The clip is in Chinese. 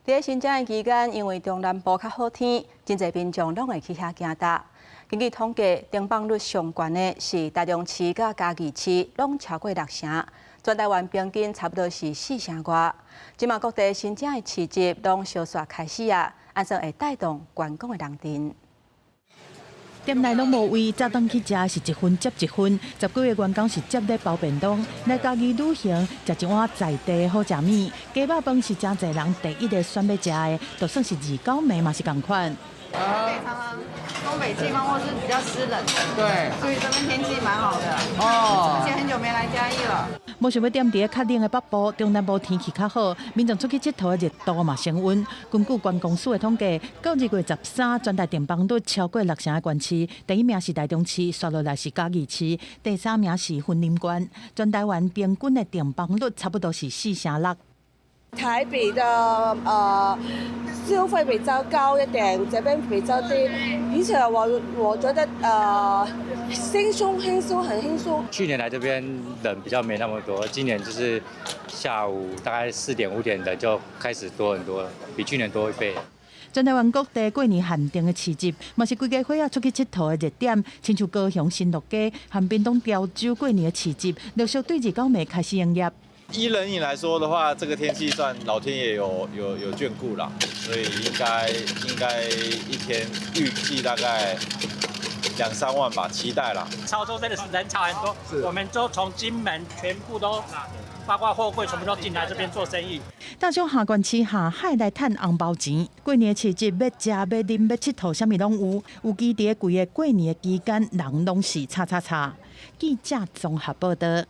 在新正的期间，因为中南部较好天，真侪民众拢会去遐行踏。根据统计，停放率上悬的是台中市甲嘉义市，拢超过6成。全台湾平均差不多是4成外。即马各地新正的市集拢小煞开始啊，安算会带动观光的人潮。 店内拢无位，早顿去食是一分接一分。10几个员工是接咧包便当，来家己旅行食一碗在地的好食面。鸡肉饭是真侪人第一个选要食的，就算是2到暝嘛是同款。东北季风或是比较湿冷，对，所以这边天气蛮好的。哦，而且很久没来嘉义了。无想要踮伫较冷的北部，中南部天气较好，民众出去佚佗的热度嘛升温。根据观光署的统计，到2月13，全台订房率超过6成的县市，第一名是台中市，刷落来是嘉义市，第3名是云林县。全台湾平均的订房率差不多是4成6。 台北的消费比较高一点，这边比较低，而且我觉得轻松，很轻松。去年来这边人比较没那么多，今年就是下午大概4点5点人就开始多很多了，比去年多1倍。 全台湾各地过年限定的市集，嘛是规家伙仔出去佚佗的热点，亲像高雄新乐街和屏东潮州过年的市集，陆续对2到暝开始营业。 依人影来说的话，这个天气算老天爷有眷顾啦，所以应该一天预计大概2、3万吧，期待啦。潮州真的是人潮很多，我们都从金门全部都，包括货柜全部都进来这边做生意。大中下关市下海来赚红包钱，过年的市集要食要啉要佚佗，啥物拢有。有记伫规个过年的期间，人拢是叉。记者综合报道。